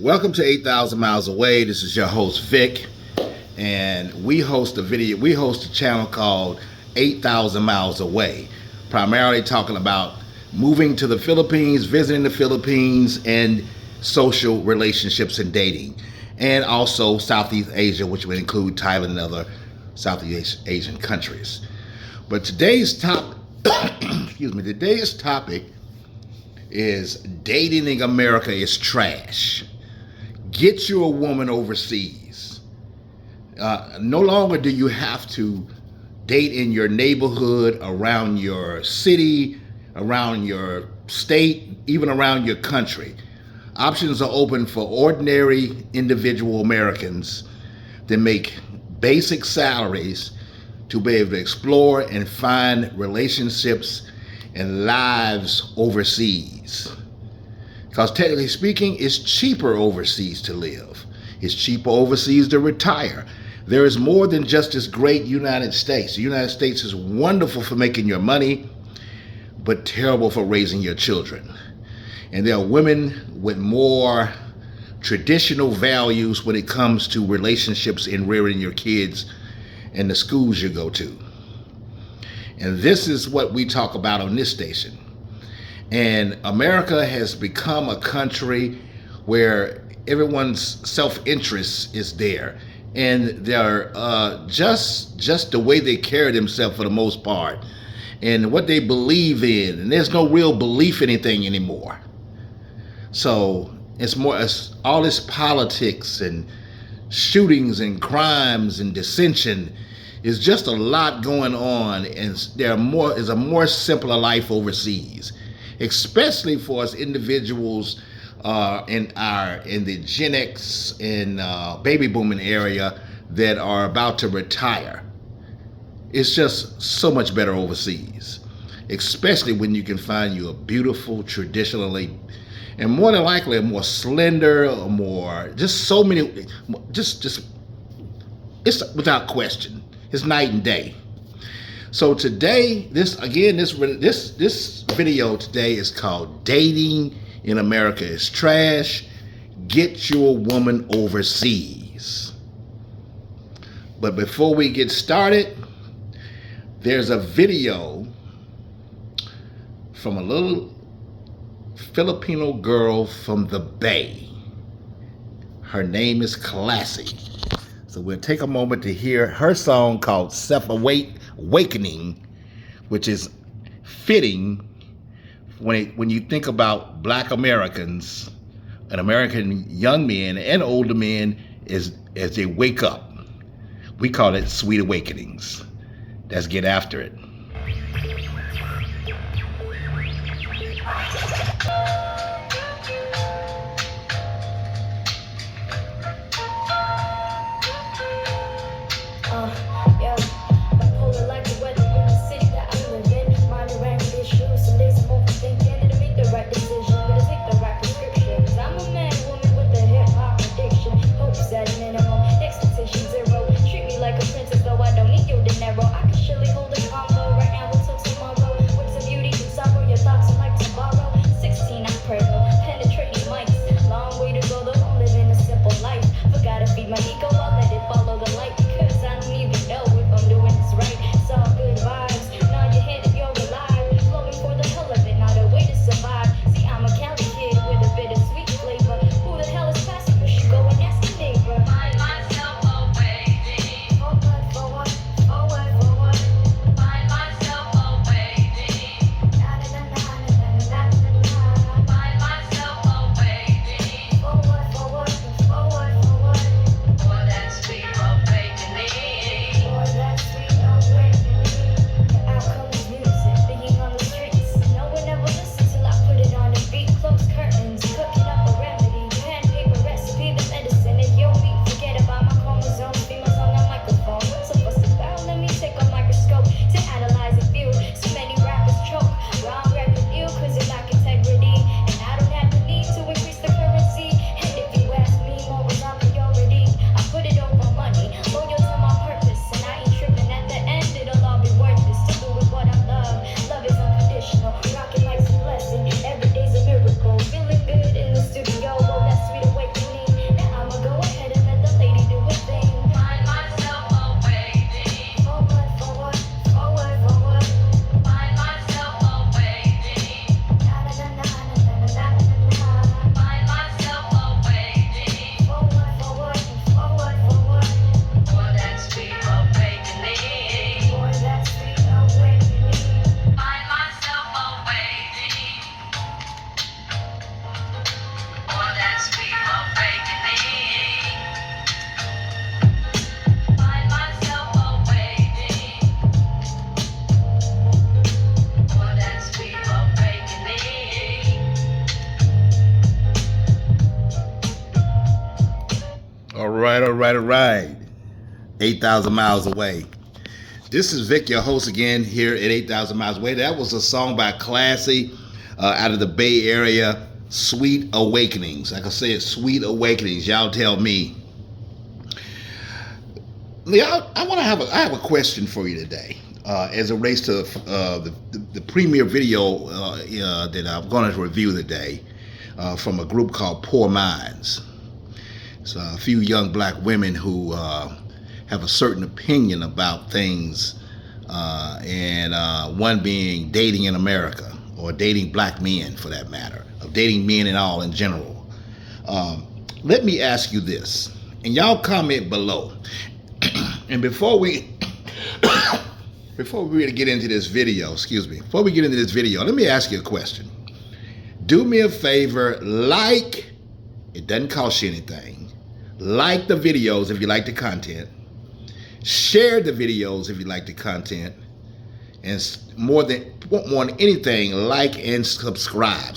Welcome to 8,000 Miles Away. This is your host Vic, and we host a channel called 8,000 Miles Away, primarily talking about moving to the Philippines, visiting the Philippines, and social relationships and dating, and also Southeast Asia, which would include Thailand and other Southeast Asian countries. But today's today's topic is dating in America is trash. Get you a woman overseas. No longer do you have to date in your neighborhood, around your city, around your state, even around your country. Options are open for ordinary individual Americans that make basic salaries to be able to explore and find relationships and lives overseas. Because technically speaking, it's cheaper overseas to live. It's cheaper overseas to retire. There is more than just this great United States. The United States is wonderful for making your money, but terrible for raising your children. And there are women with more traditional values when it comes to relationships and rearing your kids in the schools you go to. And this is what we talk about on this station. And America has become a country where everyone's self-interest is there. And they're just the way they carry themselves for the most part and what they believe in. And there's no real belief in anything anymore. So it's all this politics and shootings and crimes and dissension. Is just a lot going on, and is a more simpler life overseas, especially for us individuals in the Gen X and baby booming area that are about to retire. It's just so much better overseas, especially when you can find you a beautiful, traditionally, and more than likely a more slender, or more just so many, just it's without question. It's night and day. So today, this video today is called "Dating in America is Trash. Get your woman overseas." But before we get started, there's a video from a little Filipino girl from the Bay. Her name is Classy. So we'll take a moment to hear her song called Self-Awakening, which is fitting when you think about Black Americans and American young men and older men as they wake up. We call it Sweet Awakenings. Let's get after it. right. 8,000 miles away. This is Vic, your host again here at 8,000 miles away. That was a song by Classy out of the Bay Area, Sweet Awakenings. Like I said, Sweet Awakenings. Y'all tell me. I have a question for you today, as it relates to the premiere video that I'm going to review today from a group called Poor Minds. It's a few young black women who have a certain opinion about things, and one being dating in America, or dating black men for that matter, of dating men and all in general. Let me ask you this, and y'all comment below. And before we really get into this video, let me ask you a question. Do me a favor, like, it doesn't cost you anything. Like the videos if you like the content. Share the videos if you like the content. And more than anything, like and subscribe.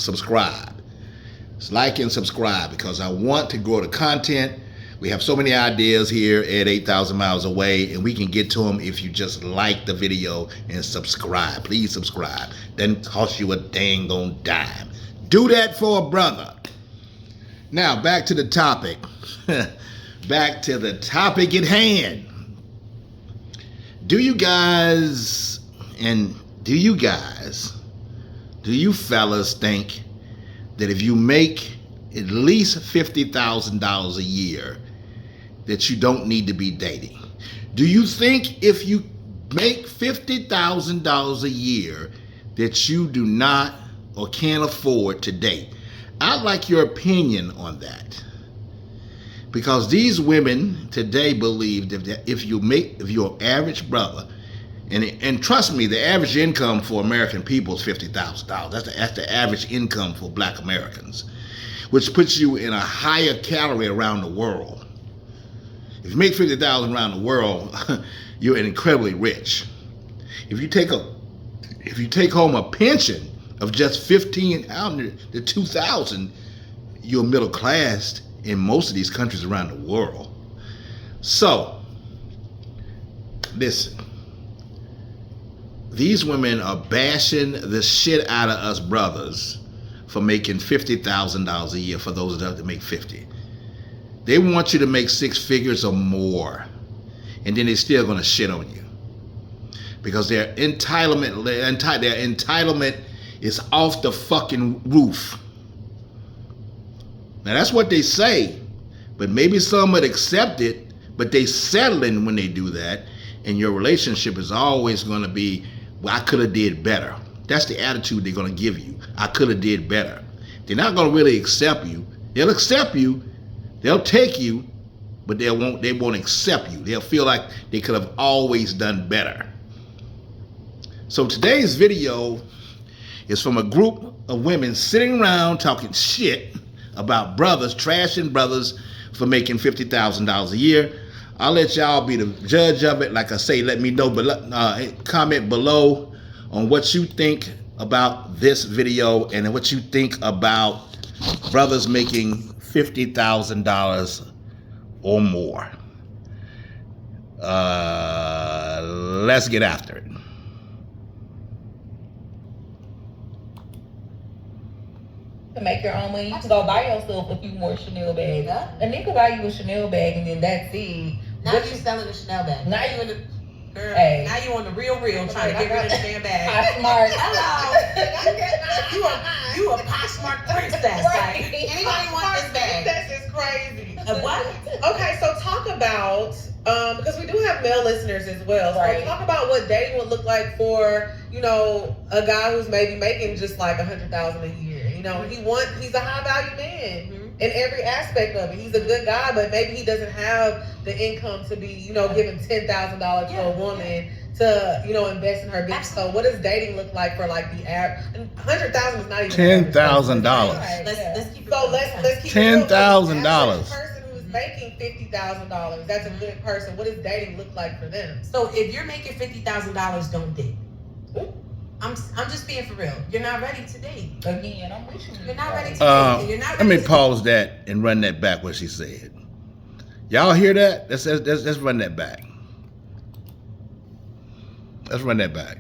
Like and subscribe, because I want to grow the content. We have so many ideas here at 8,000 miles away, and we can get to them if you just like the video and subscribe. Please subscribe. Doesn't cost you a dang on dime. Do that for a brother. Now, back to the topic. Back to the topic at hand. Do you fellas think that if you make at least $50,000 a year, that you don't need to be dating? Do you think if you make $50,000 a year that you do not or can't afford to date? I'd like your opinion on that. Because these women today believe that if you're an average brother, and trust me, the average income for American people is $50,000. That's the average income for black Americans, which puts you in a higher calorie around the world. If you make $50,000 around the world, you're incredibly rich. If you take home a pension of just $1,500 to $2,000, you're middle class in most of these countries around the world. So, listen. These women are bashing the shit out of us brothers for making $50,000 a year, for those that make 50. They want you to make six figures or more, and then they're still going to shit on you because their entitlement is off the fucking roof. Now that's what they say, but maybe some would accept it, but they settling when they do that, and your relationship is always going to be, well, I could have did better. That's the attitude they're going to give you. I could have did better. They're not going to really accept you. They'll accept you. They'll take you, but they won't accept you. They'll feel like they could have always done better. So today's video is from a group of women sitting around talking shit about brothers, trashing brothers for making $50,000 a year. I'll let y'all be the judge of it. Like I say, let me know, comment below on what you think about this video and what you think about brothers making $50,000 or more. Let's get after it. To make your own money, you can go buy yourself a few more Chanel bags. And they could buy you a Chanel bag, and then that's it. Now you selling a Chanel bag. Now you in the girl. Hey. Now you on the real trying to get rid of the damn bag. Poshmark. Hello. you a Poshmark princess. Right. Like, anybody want this bag? That is crazy. What? Okay, so talk about because we do have male listeners as well. So Right. talk about what dating would look like for a guy who's maybe making just like $100,000 a year. He's a high value man. In every aspect of it. He's a good guy, but maybe he doesn't have the income to be, giving $10,000 to a woman to, invest in her business. So what does dating look like for like the average? $100,000 is not even $10,000. Right. Let's keep it So let's keep $10,000. A person who's making $50,000, that's a good person. What does dating look like for them? So if you're making $50,000, don't date. Ooh. I'm just being for real. You're not ready to date. Again, I'm with you. You're not ready to date. You're not ready Let me to pause that and run that back what she said. Y'all hear that? Let's run that back. Let's run that back.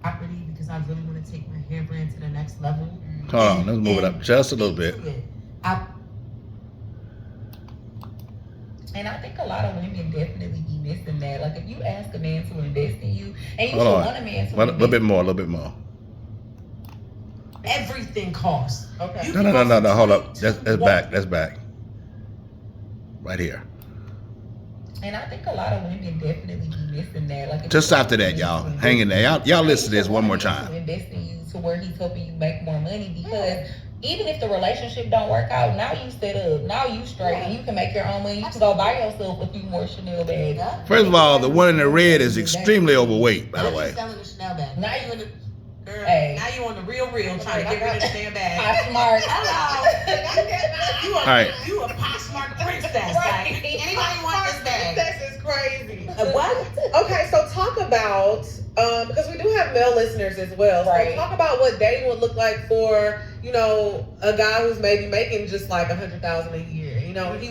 Property, because I really want to take my hair brand to the next level. Hold on, let's move it up just a little bit. And I think a lot of women definitely be missing that. Like, if you ask a man to invest in you, and you Hold should on. want a man to A little bit more, a little bit more. Everything costs. Okay. You No, can no, go no, no, for hold up. 22 That's back. That's back. Right here. And I think a lot of women definitely be missing that. Like, if Just you after ask a that, man y'all. to invest Hang in there. Y'all in listen to you, this you one should more want a man time. to invest in you to where he's helping you make more money, because even if the relationship don't work out, now you set up, now you straight, and you can make your own money. You can go buy yourself a few more Chanel bags. First of all, the one in the red is extremely overweight, by the way. Selling the Chanel bag. Now you in the girl. Hey. Now you on the real trying to get rid of the damn bag. Poshmark. Hello. All right. You a Poshmark princess. Right. Like, anybody want this bag? This is crazy. What? Okay, so talk about because we do have male listeners as well. So Right. talk about what dating would look like for, you know, a guy who's maybe making just like $100,000 a year. You know, he's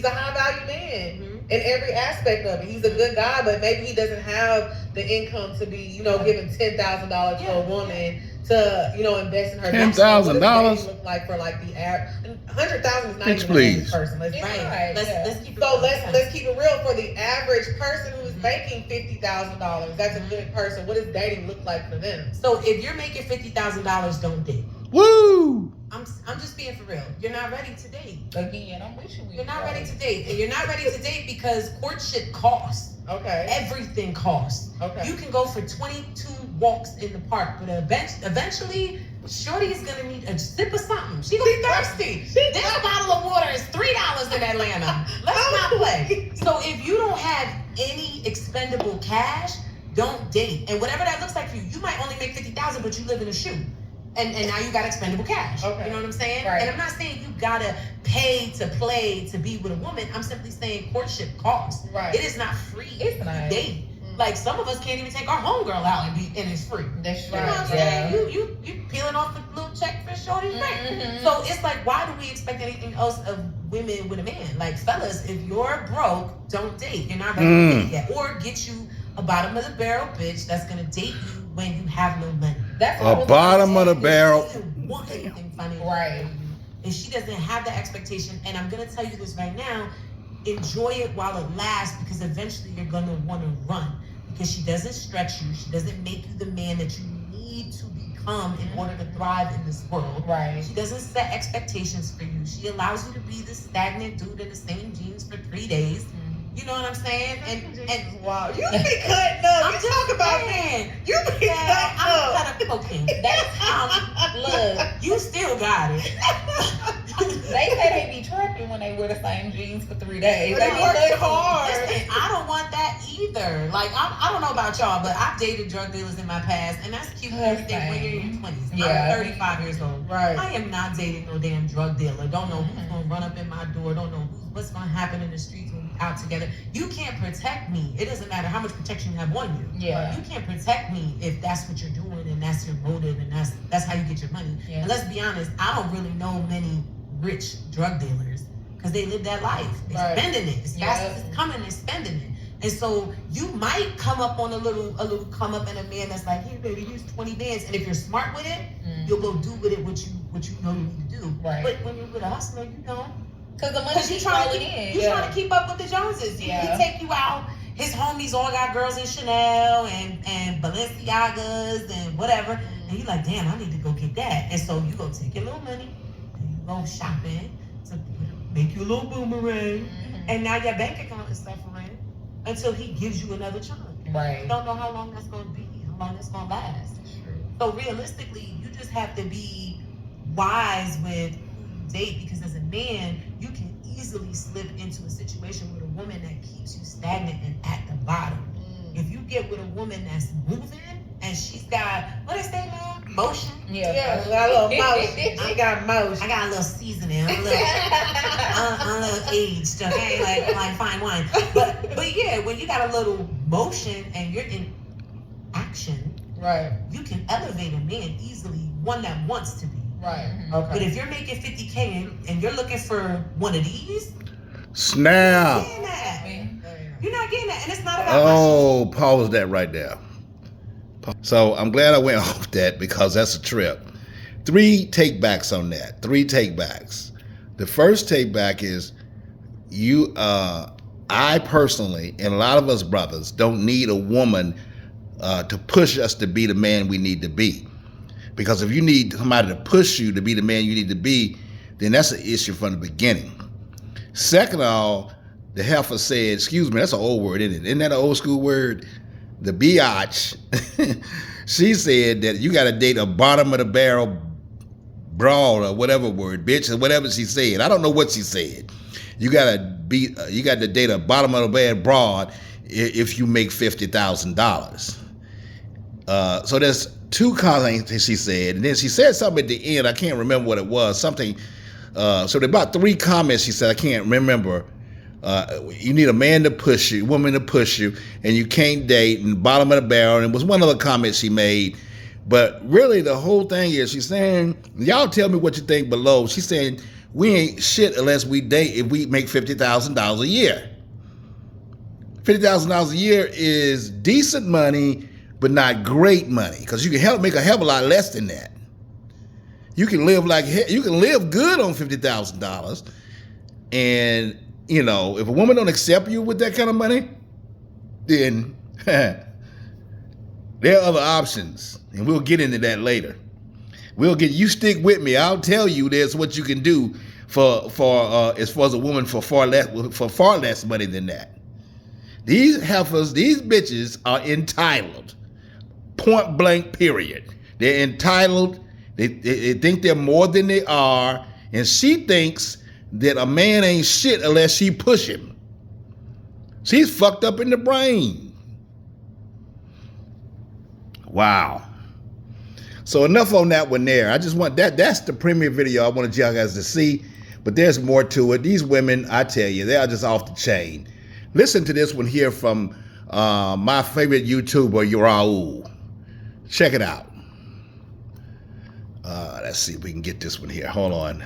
a high value man in every aspect of it. He's a good guy, but maybe he doesn't have the income to be, you know, giving $10,000 to a woman to, you know, invest in her. $10,000? What does dating look like for like the average? $100,000 is not Bitch, even please. the average person. Let's Right. Let's keep it so real. let's keep it real. For the average person who's making $50,000, that's a good person. What does dating look like for them? So if you're making $50,000, don't date. Woo! I'm just being for real. You're not ready to date. Again, I'm with you. You're not ready to date, and you're not ready to date because courtship costs. Okay. Everything costs. Okay. You can go for 22 walks in the park, but eventually, Shorty is gonna need a sip of something. She gonna be thirsty. This bottle of water is $3 in Atlanta. Let's not play. So if you don't have any expendable cash, don't date. And whatever that looks like for you, you might only make 50,000, but you live in a shoe. And now you got expendable cash. Okay. You know what I'm saying? Right. And I'm not saying you gotta pay to play to be with a woman. I'm simply saying courtship costs. Right. It is not free. It's to not. date. Like some of us can't even take our homegirl out and it's free. That's You know what I'm saying? You peeling off the little check for Shorty's rent. Mhm. So it's like, why do we expect anything else of women with a man? Like, fellas, if you're broke, don't date. You're not ready to date yet. Or get you a bottom of the barrel bitch that's gonna date you when you have no money. That's what I A was bottom of the saying. barrel. She doesn't want anything funny. Right. And she doesn't have that expectation. And I'm gonna tell you this right now. Enjoy it while it lasts, because eventually you're gonna wanna run. Because she doesn't stretch you. She doesn't make you the man that you need to become in order to thrive in this world. Right. She doesn't set expectations for you. She allows you to be this stagnant dude in the same jeans for 3 days. You know what I'm saying? And wow, you be cutting up. I'm You just talk about saying. me. You be Yeah, cutting I'm up. kind of poking. That's look. You still got it. They say they be trapping when they wear the same jeans for 3 days. But they be work looking- hard. Listen, I don't want that either. Like, I don't know about y'all, but I've dated drug dealers in my past, and that's cute and everything when you're in your 20s. Yeah. I'm 35 years old. Right. I am not dating no damn drug dealer. Don't know who's gonna run up in my door. Don't know what's gonna happen in the streets when we're out together. You can't protect me. It doesn't matter how much protection you have on you. Yeah. You can't protect me if that's what you're doing and that's your motive and that's how you get your money. Yeah. And let's be honest, I don't really know many rich drug dealers because they live that life. They're Right. spending it. As fast Yeah. as it's coming, they're spending it. And so you might come up on a little come up in a man that's like, hey baby, here's 20 bands. And if you're smart with it, you'll go do with it what you know you need to do. Right. But when you're with a hustler, you don't. Cause the money Because keep you're trying to rolling keep, in. you Yeah. trying to keep up with the Joneses. He Yeah. take you out. His homies all got girls in Chanel and Balenciagas and whatever. And you like, damn, I need to go get that. And so you go take your little money and you go shopping to make you a little boomerang. And now your bank account is suffering until he gives you another chance. You Right. don't know how long that's going to be, how long that's going to last. So realistically, you just have to be wise with who you date, because as a man, you can easily slip into a situation with a woman that keeps you stagnant and at the bottom. If you get with a woman that's moving and she's got, what is that now? Motion. Yeah. Yeah, I got a little motion. I got motion. I got a little seasoning. I'm a little aged, okay, like fine wine. But yeah, when you got a little motion and you're in action, Right. you can elevate a man easily, one that wants to be. Right. Mhm. But Okay. if you're making 50K and you're looking for one of these, Snap. Getting that. Man. You're not getting that, and it's not about Oh, pause that right there. So I'm glad I went off that because that's a trip. 3 takebacks on that. 3 takebacks. The first takeback is I personally, and a lot of us brothers, don't need a woman to push us to be the man we need to be. Because if you need somebody to push you to be the man you need to be, then that's an issue from the beginning. Second of all, the heifer said, excuse me, that's an old word, isn't it? Isn't that an old school word? The biatch. She said that you got to date a bottom of the barrel broad or whatever word, bitch, or whatever she said. I don't know what she said. You got to date a bottom of the barrel broad if you make $50,000. So there's 2 comments that she said, and then she said something at the end. I can't remember what it was. Something. So there about 3 comments she said. I can't remember. You need a man to push you, woman to push you, and you can't date, and bottom of the barrel. And it was one other comment she made. But really, the whole thing is she's saying, y'all tell me what you think below. She's saying, we ain't shit unless we date if we make $50,000 a year. $50,000 a year is decent money, but not great money, because you can make a hell of a lot less than that. You can live good on $50,000, and if a woman don't accept you with that kind of money, then there are other options, and we'll get into that later. You stick with me. I'll tell you there's what you can do for as far as a woman for far less money than that. These heifers, these bitches are entitled. Point blank, period. They're entitled. They think they're more than they are, and she thinks that a man ain't shit unless she push him. She's fucked up in the brain. Wow. So enough on that one there. I just want that's the premiere video I wanted y'all guys to see, but there's more to it. These women, I tell you, they are just off the chain. Listen to this one here from my favorite YouTuber, Raul. Check it out. Let's see if we can get this one here. Hold on,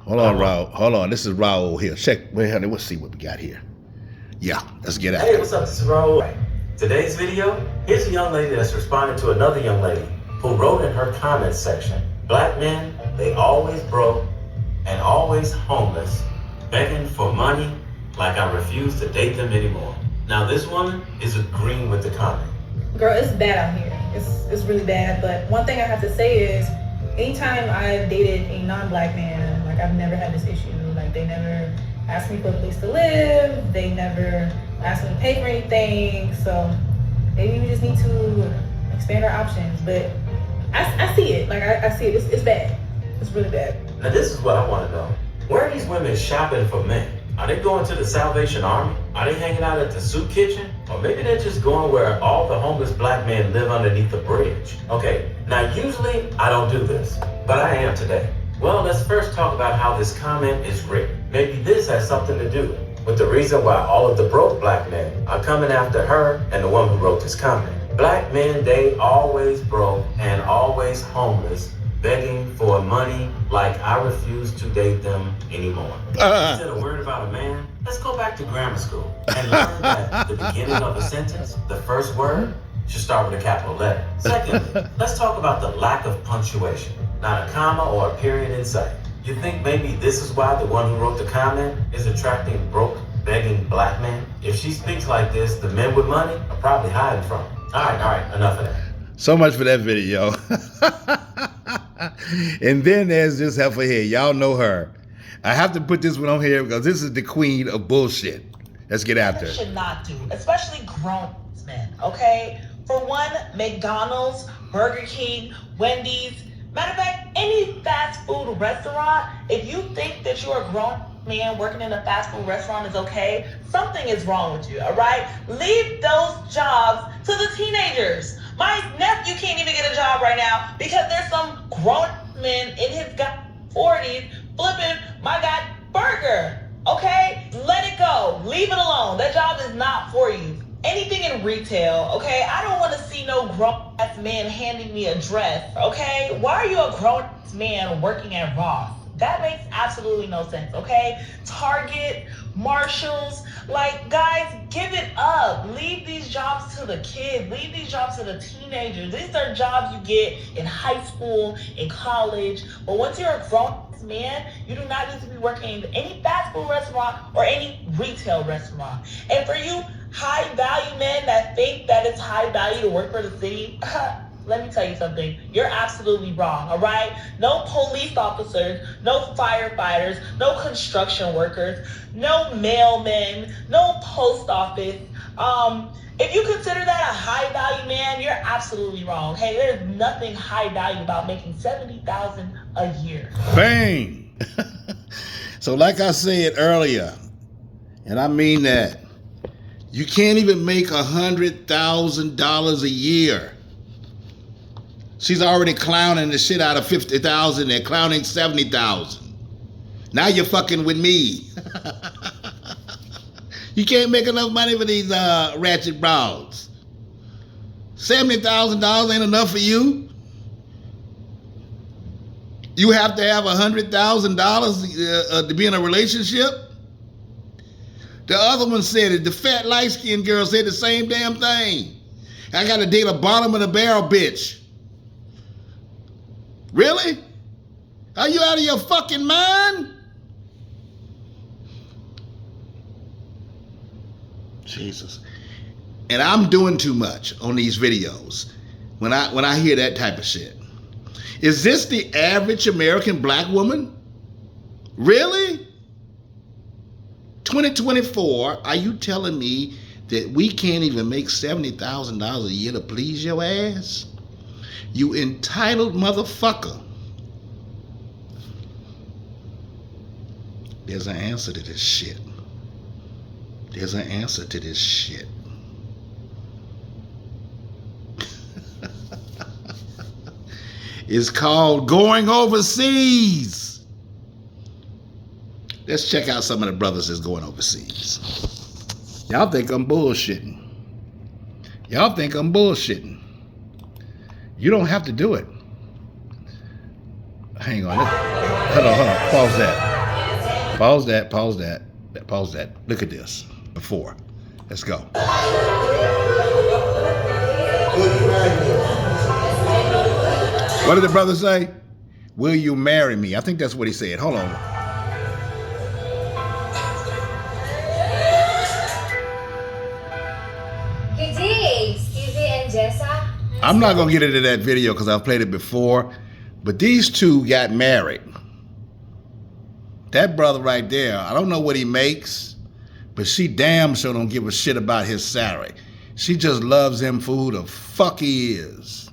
Raul. Hold on. This is Raul here. Check. Wait, honey. Let's see what we got here. Yeah, let's get out. Hey, what's up? This is Raul. Today's video, here's a young lady that's responding to another young lady who wrote in her comments section, black men, they always broke and always homeless, begging for money like I refuse to date them anymore. Now this woman is agreeing with the comment. Girl, it's bad out here. It's really bad. But one thing I have to say is, anytime I've dated a non-black man, like I've never had this issue. Like they never asked me for a place to live. They never asked me to pay for anything. So maybe we just need to expand our options. But I see it. Like I see it. It's bad. It's really bad. Now this is what I want to know. Where are these women shopping for men? Are they going to the Salvation Army? Are they hanging out at the soup kitchen? Or maybe they're just going where all the homeless black men live underneath the bridge. Okay, now usually I don't do this, but I am today. Well, let's first talk about how this comment is written. Maybe this has something to do with the reason why all of the broke black men are coming after her and the one who wrote this comment. Black men, they always broke and always homeless, begging for money like I refuse to date them anymore. Instead of worried about a man, let's go back to grammar school and learn that the beginning of a sentence, the first word, should start with a capital letter. Secondly, let's talk about the lack of punctuation. Not a comma or a period in sight. You think maybe this is why the one who wrote the comment is attracting broke, begging black men? If she speaks like this, the men with money are probably hiding from her. All right, enough of that. So much for that video. And then there's this heifer here. Y'all know her. I have to put this one on here because this is the queen of bullshit. Let's get after it. Should not do, especially grown men, okay? For one, McDonald's, Burger King, Wendy's, matter of fact, any fast food restaurant, if you think that you're a grown man working in a fast food restaurant is okay, something is wrong with you, all right? Leave those jobs to the teenagers. My nephew can't even get a job right now because there's some grown men in his 40s flipping my god burger, okay? Let it go. Leave it alone. That job is not for you. Anything in retail, okay? I don't want to see no grown-ass man handing me a dress, okay? Why are you a grown-ass man working at Ross? That makes absolutely no sense, okay? Target, Marshalls, like, guys, give it up. Leave these jobs to the kids. Leave these jobs to the teenagers. These are jobs you get in high school, in college. But once you're a grown man, you do not need to be working in any fast food restaurant or any retail restaurant. And for you high value men that think that it's high value to work for the city, let me tell you something. You're absolutely wrong, all right? No police officers, no firefighters, no construction workers, no mailmen, no post office. If you consider that a high value man, you're absolutely wrong. Hey, there's nothing high value about making $70,000 a year. Bang! So like I said earlier, and I mean that, you can't even make $100,000 a year. She's already clowning the shit out of 50,000 and clowning 70,000. Now you're fucking with me. You can't make enough money for these ratchet broads. $70,000 ain't enough for you. You have to have $100,000 to be in a relationship. The other one said it. The fat light-skinned girl said the same damn thing. I got to date a bottom of the barrel bitch. Really? Are you out of your fucking mind? Jesus. And I'm doing too much on these videos when I hear that type of shit. Is this the average American black woman? Really? 2024, are you telling me that we can't even make $70,000 a year to please your ass? You entitled motherfucker. There's an answer to this shit. There's an answer to this shit. It's called going overseas. Let's check out some of the brothers that's going overseas. Y'all think I'm bullshitting. Y'all think I'm bullshitting. You don't have to do it. Hang on. Hold on. Pause that. Pause that. Look at this. Before. Let's go. What did the brother say? Will you marry me? I think that's what he said. Hold on. I'm not going to get into that video because I've played it before, but these two got married. That brother right there, I don't know what he makes, but she damn sure don't give a shit about his salary. She just loves him for who the fuck he is.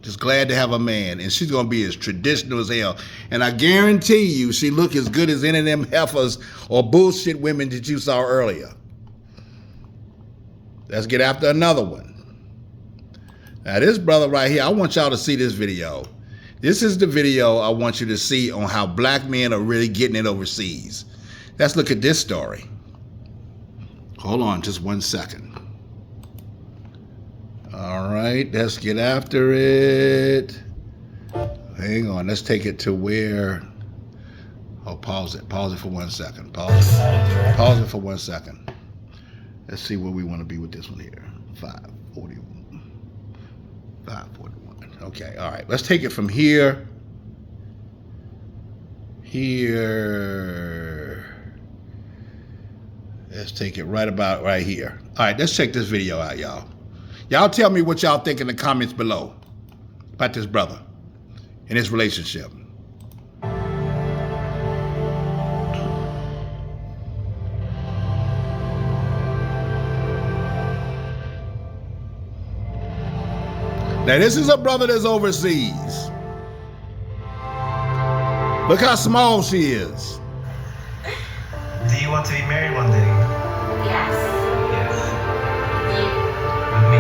Just glad to have a man, and she's going to be as traditional as hell. And I guarantee you she look as good as any of them heifers or bullshit women that you saw earlier. Let's get after another one. Now this brother right here, I want y'all to see this video. This is the video I want you to see on how black men are really getting it overseas. Let's look at this story. Hold on just 1 second. All right, let's get after it. Hang on, let's take it to where... Oh, pause it for 1 second. Pause it for 1 second. Let's see where we want to be with this one here. 541. 541. Okay, all right. Let's take it from here. Here. Let's take it right about right here. All right, let's check this video out, y'all. Y'all tell me what y'all think in the comments below about this brother and his relationship. Now this is a brother that's overseas. Look how small she is. Do you want to be married one day? Yes. Yes. With me.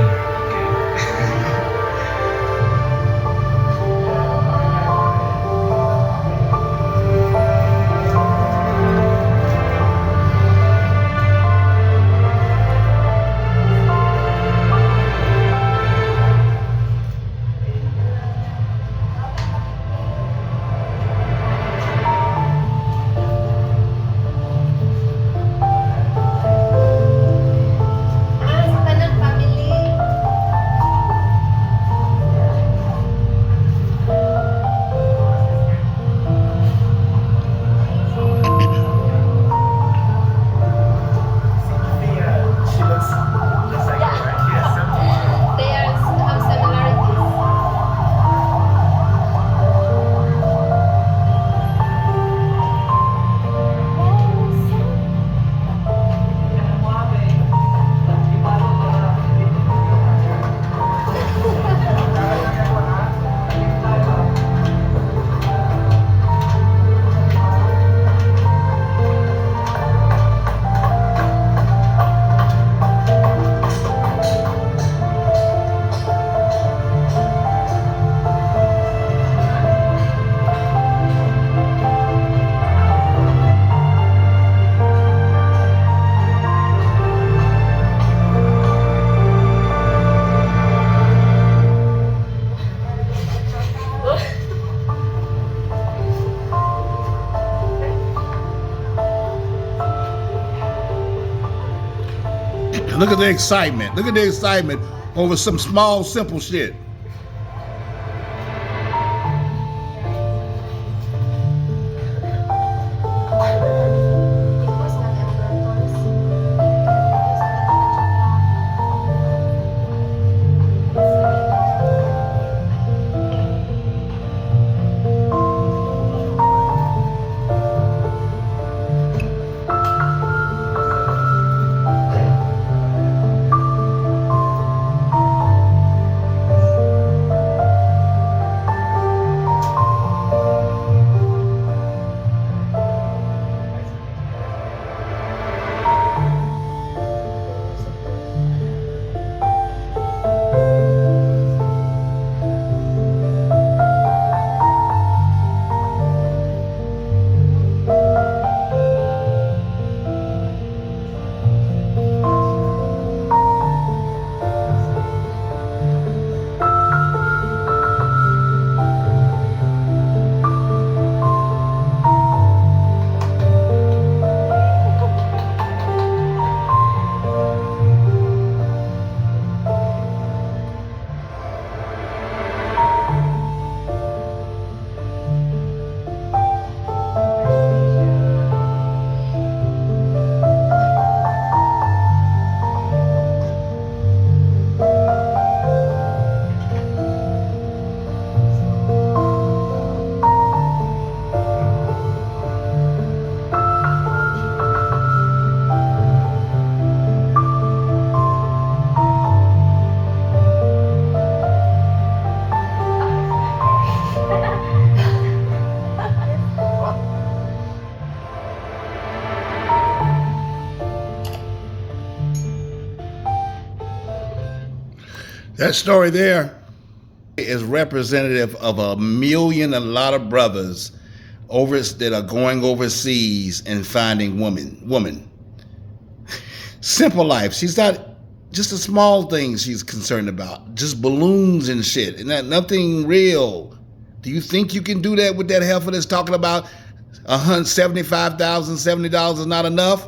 Look at the excitement. Look at the excitement over some small, simple shit. That story there is representative of a lot of brothers that are going overseas and finding woman. Simple life. She's not just a small thing she's concerned about. Just balloons and shit. And nothing real. Do you think you can do that with that heifer that's talking about $175,000, $70 is not enough?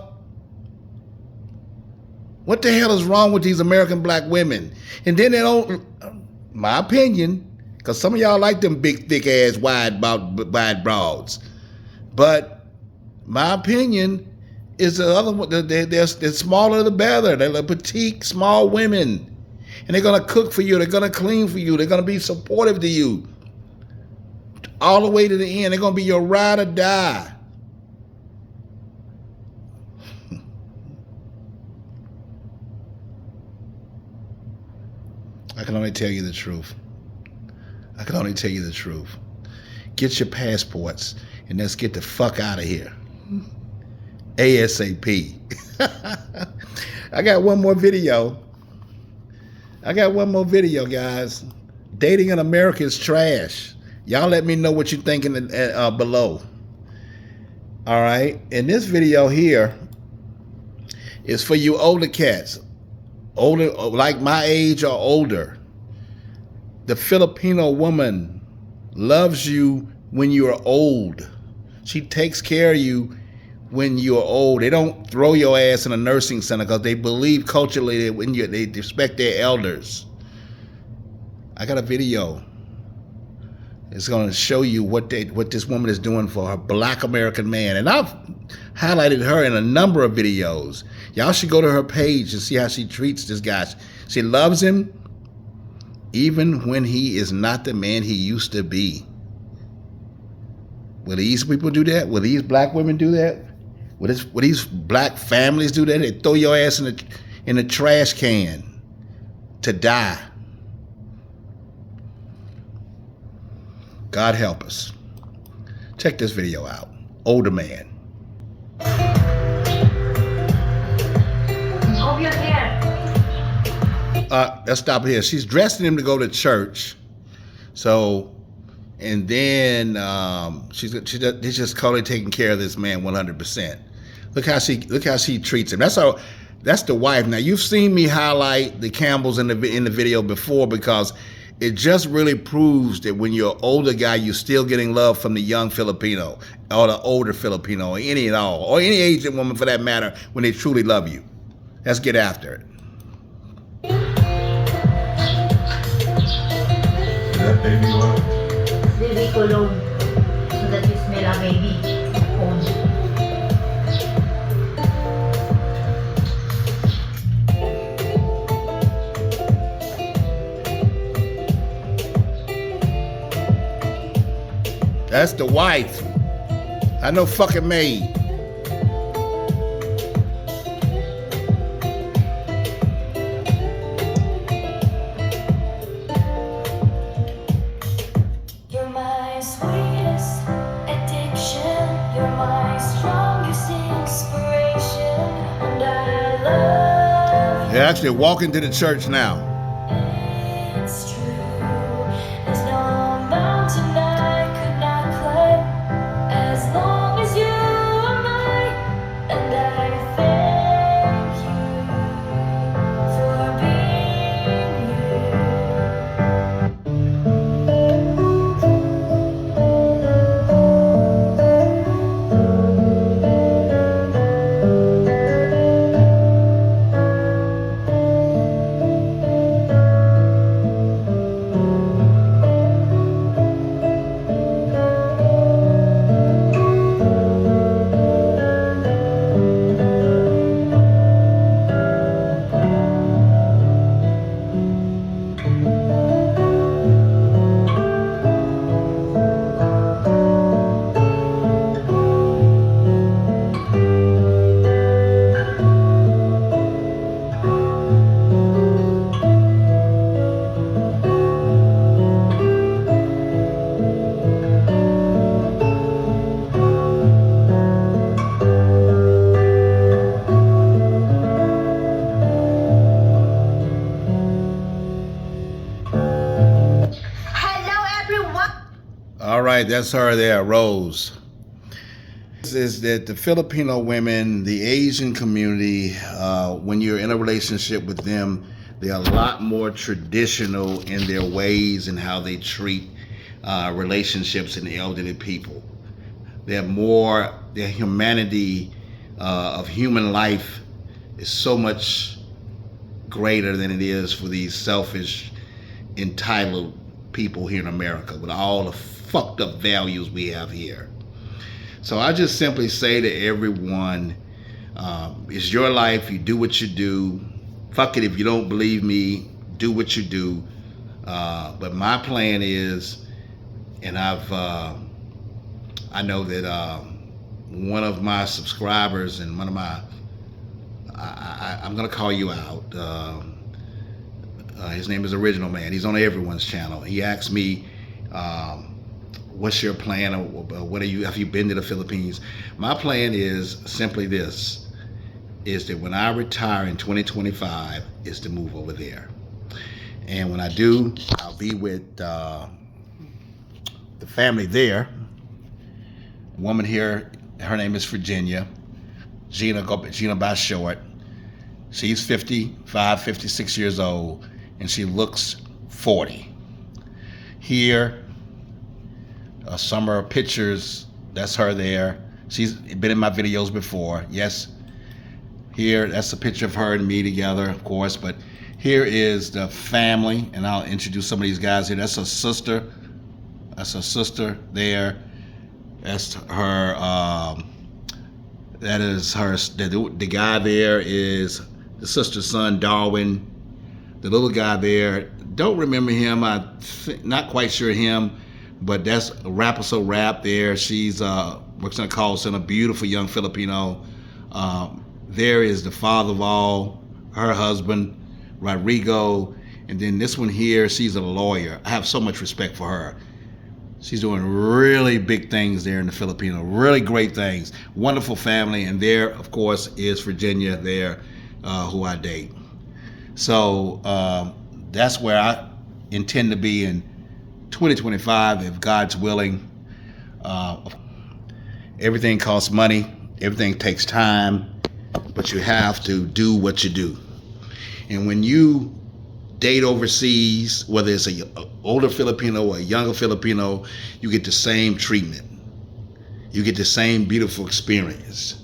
What the hell is wrong with these American black women? And then they don't, my opinion, because some of y'all like them big, thick ass, wide broads. But my opinion is the other one, they're smaller the better. They're petite, small women. And they're going to cook for you. They're going to clean for you. They're going to be supportive to you. All the way to the end. They're going to be your ride or die. I can only tell you the truth. I can only tell you the truth. Get your passports and let's get the fuck out of here. ASAP. I got one more video. Guys. Dating in America is trash. Y'all let me know what you think below. All right. And this video here is for you older cats. Older, like my age or older. The Filipino woman loves you when you're old. She takes care of you when you're old. They don't throw your ass in a nursing center because they believe culturally that they respect their elders. I got a video. It's going to show you what this woman is doing for her black American man. And I've highlighted her in a number of videos. Y'all should go to her page and see how she treats this guy. She loves him even when he is not the man he used to be. Will these people do that? Will these black women do that? Will these black families do that? They throw your ass in the trash can to die. God help us. Check this video out. Older man. Hold your hand. Let's stop here. She's dressing him to go to church. So, and then she's just totally taking care of this man 100%. Look how she treats him. That's the wife. Now you've seen me highlight the Campbells in the video before because it just really proves that when you're an older guy, you're still getting love from the young Filipino or the older Filipino or any Asian woman for that matter when they truly love you. Let's get after it. that baby oil? Baby cologne, so that you smell a baby. Cold. That's the wife. I know fucking maid. You're my sweetest addiction. You're my strongest inspiration. And I love you. They're actually walking to the church now. It's true. There's no mountain I could not climb as long as you are mine. And I thank you for being you. All right, that's her there, Rose. This is that the Filipino women, the Asian community, when you're in a relationship with them, they're a lot more traditional in their ways and how they treat relationships and elderly people. Their humanity of human life is so much greater than it is for these selfish, entitled people here in America with all the fucked up values we have here. So I just simply say to everyone, it's your life, you do what you do. Fuck it if you don't believe me, do what you do. But my plan is, and I know that one of my subscribers and one of my, I'm gonna call you out. His name is Original Man. He's on everyone's channel. He asked me, what's your plan? Have you been to the Philippines? My plan is simply this, is that when I retire in 2025, is to move over there. And when I do, I'll be with the family there. A woman here, her name is Virginia. Gina by short. She's 55, 56 years old, and she looks 40. Here, summer pictures, that's her there. She's been in my videos before, yes. Here, that's a picture of her and me together, of course, but here is the family, and I'll introduce some of these guys here. That's her sister. That's her sister there. That's her, that is her, the guy there is the sister's son, Darwin. The little guy there, don't remember him, not quite sure him, but that's Rapper So Rap there. She's works in a call center, beautiful young Filipino. There is the father of all, her husband, Rodrigo. And then this one here, she's a lawyer. I have so much respect for her. She's doing really big things there in the Philippines, really great things. Wonderful family. And there, of course, is Virginia there, who I date. So that's where I intend to be in 2025, if God's willing. Everything costs money. Everything takes time. But you have to do what you do. And when you date overseas, whether it's an older Filipino or a younger Filipino, you get the same treatment. You get the same beautiful experience.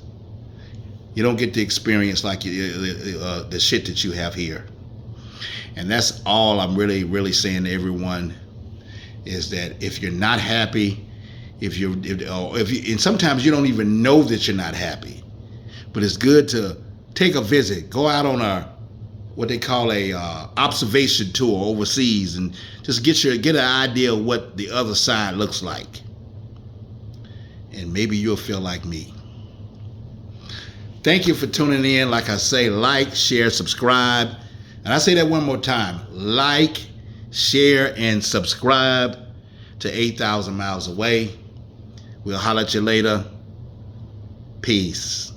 You don't get the experience like the shit that you have here. And that's all I'm really saying to everyone. is that if you're not happy, and sometimes you don't even know that you're not happy, but it's good to take a visit, go out on what they call a observation tour overseas, and just get an idea of what the other side looks like, and maybe you'll feel like me. Thank you for tuning in. Like I say, like, share, subscribe, and I say that one more time: like, share, and subscribe to 8,000 Miles Away. We'll holler at you later. Peace.